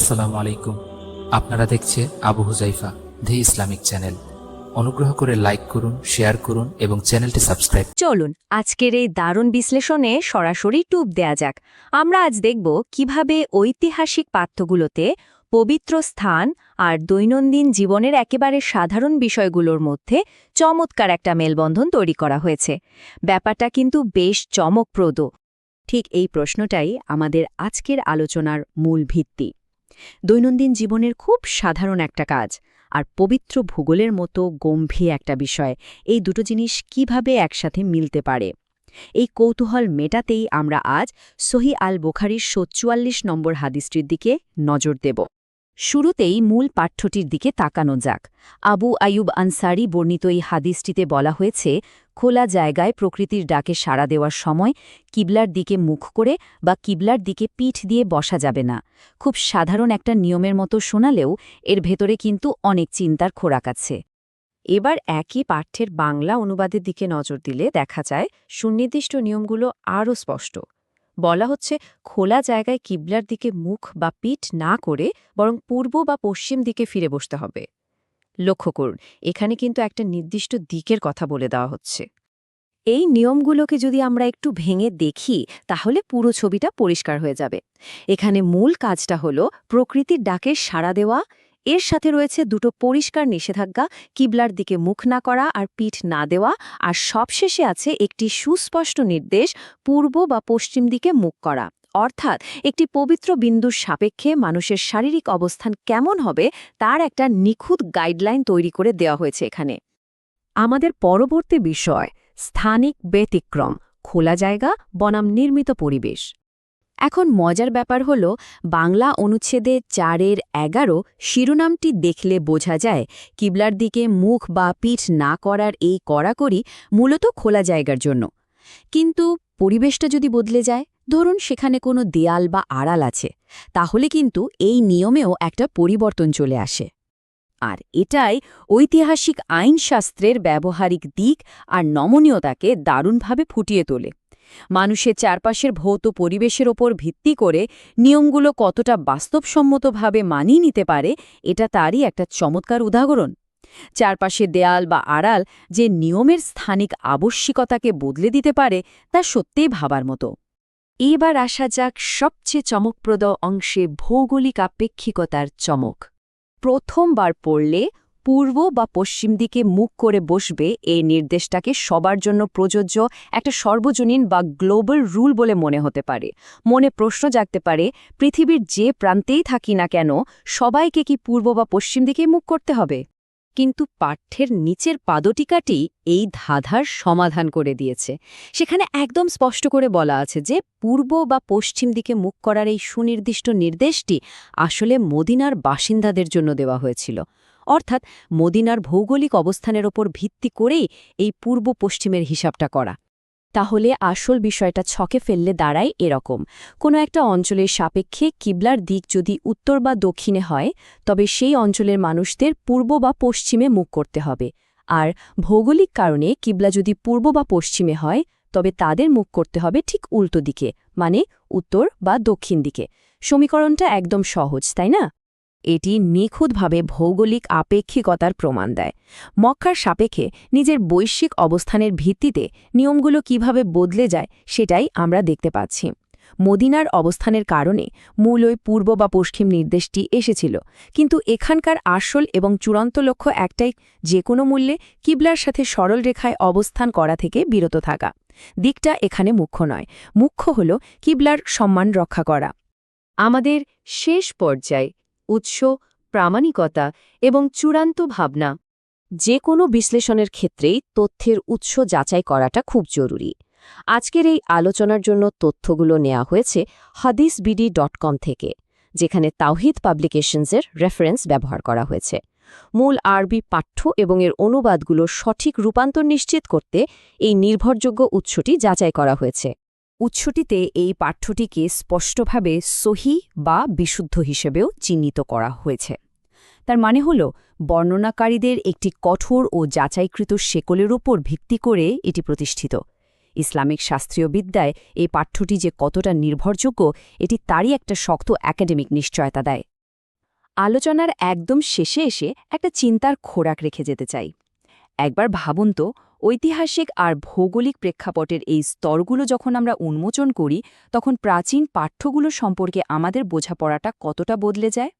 আসসালামু আলাইকুম। আপনারা দেখছে আবু হুজাইফা দি ইসলামিক চ্যানেল। অনুগ্রহ করে লাইক করুন, শেয়ার করুন এবং চ্যানেলটি সাবস্ক্রাইব। চলুন আজকের এই দারুণ বিশ্লেষণে সরাসরি টুপ দেয়া যাক। আমরা আজ দেখব কিভাবে ঐতিহাসিক পাঠ্যগুলোতে পবিত্র স্থান আর দৈনন্দিন জীবনের একেবারে সাধারণ বিষয়গুলোর মধ্যে চমৎকার একটা মেলবন্ধন তৈরি করা হয়েছে। ব্যাপারটা কিন্তু বেশ চমকপ্রদ। ঠিক এই প্রশ্নটাই আমাদের আজকের আলোচনার মূল ভিত্তি। দৈনন্দিন জীবনের খুব সাধারণ একটা কাজ আর পবিত্র ভূগোলের মতো গম্ভীর একটা বিষয়, এই দুটো জিনিস কিভাবে একসাথে মিলতে পারে, এই কৌতূহল মেটাতেই আমরা আজ সহিহ আল বুখারীর ৪৪ নম্বর হাদিসটির দিকে নজর দেব। শুরুতেই মূল পাঠ্যটির দিকে তাকানো যাক। আবু আয়ুব আনসারী বর্ণিত এই হাদিসটিতে বলা হয়েছে, খোলা জায়গায় প্রকৃতির ডাকে সাড়া দেওয়ার সময় কিবলার দিকে মুখ করে বা কিবলার দিকে পিঠ দিয়ে বসা যাবে না। খুব সাধারণ একটা নিয়মের মতো শোনালেও এর ভেতরে কিন্তু অনেক চিন্তার খোরাক আছে। এবার একই পাঠ্যের বাংলা অনুবাদের দিকে নজর দিলে দেখা যায় সুনির্দিষ্ট নিয়মগুলো আরও স্পষ্ট। বলা হচ্ছে, খোলা জায়গায় কিবলার দিকে মুখ বা পিঠ না করে বরং পূর্ব বা পশ্চিম দিকে ফিরে বসতে হবে। লক্ষ্য করুন, এখানে কিন্তু একটা নির্দিষ্ট দিকের কথা বলে দেওয়া হচ্ছে। এই নিয়মগুলোকে যদি আমরা একটু ভেঙে দেখি তাহলে পুরো ছবিটা পরিষ্কার হয়ে যাবে। এখানে মূল কাজটা হলো প্রকৃতির ডাকে সাড়া দেওয়া, এর সাথে রয়েছে দুটো পরিষ্কার নিষেধাজ্ঞা, কিবলার দিকে মুখ না করা আর পিঠ না দেওয়া, আর সবশেষে আছে একটি সুস্পষ্ট নির্দেশ, পূর্ব বা পশ্চিম দিকে মুখ করা। অর্থাৎ একটি পবিত্র বিন্দুর সাপেক্ষে মানুষের শারীরিক অবস্থান কেমন হবে তার একটা নিখুঁত গাইডলাইন তৈরি করে দেওয়া হয়েছে এখানে। আমাদের পরবর্তী বিষয় স্থানিক ব্যতিক্রম, খোলা জায়গা বনাম নির্মিত পরিবেশ। এখন মজার ব্যাপার হল, বাংলা অনুচ্ছেদে ৪-১ শিরোনামটি দেখলে বোঝা যায় কিবলার দিকে মুখ বা পিঠ না করার এই কড়াকড়ি মূলত খোলা জায়গার জন্য। কিন্তু পরিবেশটা যদি বদলে যায়, ধরুন সেখানে কোনো দেয়াল বা আড়াল আছে, তাহলে কিন্তু এই নিয়মেও একটা পরিবর্তন চলে আসে। আর এটাই ঐতিহাসিক আইনশাস্ত্রের ব্যবহারিক দিক আর নমনীয়তাকে দারুণভাবে ফুটিয়ে তোলে। মানুষের চারপাশের ভৌত পরিবেশের ওপর ভিত্তি করে নিয়মগুলো কতটা বাস্তবসম্মতভাবে মানিয়ে নিতে পারে, এটা তারই একটা চমৎকার উদাহরণ। চারপাশে দেয়াল বা আড়াল যে নিয়মের স্থানিক আবশ্যিকতাকে বদলে দিতে পারে, তা সত্যিই ভাবার মতো। এবার আসা যাক সবচেয়ে চমকপ্রদ অংশে, ভৌগোলিক আপেক্ষিকতার চমক। প্রথমবার পড়লে পূর্ব বা পশ্চিম দিকে মুখ করে বসবে এই নির্দেশটাকে সবার জন্য প্রযোজ্য একটা সর্বজনীন বা গ্লোবাল রুল বলে মনে হতে পারে। মনে প্রশ্ন জাগতে পারে, পৃথিবীর যে প্রান্তেই থাকি না কেন সবাইকে কি পূর্ব বা পশ্চিম দিকেই মুখ করতে হবে? কিন্তু পাঠ্যের নিচের পাদটিকাটি এই ধাঁধার সমাধান করে দিয়েছে। সেখানে একদম স্পষ্ট করে বলা আছে যে পূর্ব বা পশ্চিম দিকে মুখ করার এই সুনির্দিষ্ট নির্দেশটি আসলে মদিনার বাসিন্দাদের জন্য দেওয়া হয়েছিল। অর্থাৎ মদিনার ভৌগোলিক অবস্থানের ওপর ভিত্তি করেই এই পূর্ব পশ্চিমের হিসাবটা করা। তাহলে আসল বিষয়টা ছকে ফেললে দাঁড়ায় এরকম, কোনো একটা অঞ্চলের সাপেক্ষে কিবলার দিক যদি উত্তর বা দক্ষিণে হয়, তবে সেই অঞ্চলের মানুষদের পূর্ব বা পশ্চিমে মুখ করতে হবে। আর ভৌগোলিক কারণে কিবলা যদি পূর্ব বা পশ্চিমে হয়, তবে তাদের মুখ করতে হবে ঠিক উল্টো দিকে, মানে উত্তর বা দক্ষিণ দিকে। সমীকরণটা একদম সহজ, তাই না? এটি নিখুঁতভাবে ভৌগোলিক আপেক্ষিকতার প্রমাণ দেয়। মক্কার সাপেক্ষে নিজের বৈশ্বিক অবস্থানের ভিত্তিতে নিয়মগুলো কিভাবে বদলে যায় সেটাই আমরা দেখতে পাচ্ছি। মদিনার অবস্থানের কারণে মূল ওই পূর্ব বা পশ্চিম নির্দেশটি এসেছিল, কিন্তু এখানকার আসল এবং চূড়ান্ত লক্ষ্য একটাই, যে কোনো মূল্যে কিবলার সাথে সরল রেখায় অবস্থান করা থেকে বিরত থাকা। দিকটা এখানে মুখ্য নয়, মুখ্য হল কিবলার সম্মান রক্ষা করা। আমাদের শেষ পর্যায়ে উৎস, প্রামাণিকতা এবং চূড়ান্ত ভাবনা। যে কোনো বিশ্লেষণের ক্ষেত্রেই তথ্যের উৎস যাচাই করাটা খুব জরুরি। আজকের এই আলোচনার জন্য তথ্যগুলো নেওয়া হয়েছে hadisbd.com থেকে, যেখানে তাওহিদ পাবলিকেশনসের রেফারেন্স ব্যবহার করা হয়েছে। মূল আরবি পাঠ্য এবং এর অনুবাদগুলোর সঠিক রূপান্তর নিশ্চিত করতে এই নির্ভরযোগ্য উৎসটি যাচাই করা হয়েছে। উৎসটিতে এই পাঠ্যটিকে স্পষ্টভাবে সহিহ বা বিশুদ্ধ হিসেবেও চিহ্নিত করা হয়েছে। তার মানে হল, বর্ণনাকারীদের একটি কঠোর ও যাচাইকৃত শেকলের ওপর ভিত্তি করে এটি প্রতিষ্ঠিত। ইসলামিক শাস্ত্রীয় বিদ্যায় এই পাঠ্যটি যে কতটা নির্ভরযোগ্য, এটি তারই একটা শক্ত একাডেমিক নিশ্চয়তা দেয়। আলোচনার একদম শেষে এসে একটা চিন্তার খোরাক রেখে যেতে চাই। একবার ভাবুন তো, ঐতিহাসিক আর ভৌগোলিক প্রেক্ষাপটের এই স্তরগুলো যখন আমরা উন্মোচন করি, তখন প্রাচীন পাঠ্যগুলো সম্পর্কে আমাদের বোঝাপড়াটা কতটা বদলে যায়।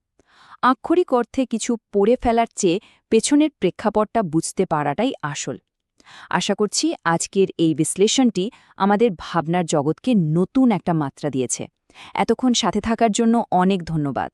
আক্ষরিক অর্থে কিছু পড়ে ফেলার চেয়ে পেছনের প্রেক্ষাপটটা বুঝতে পারাটাই আসল। আশা করছি আজকের এই বিশ্লেষণটি আমাদের ভাবনার জগৎকে নতুন একটা মাত্রা দিয়েছে। এতক্ষণ সাথে থাকার জন্য অনেক ধন্যবাদ।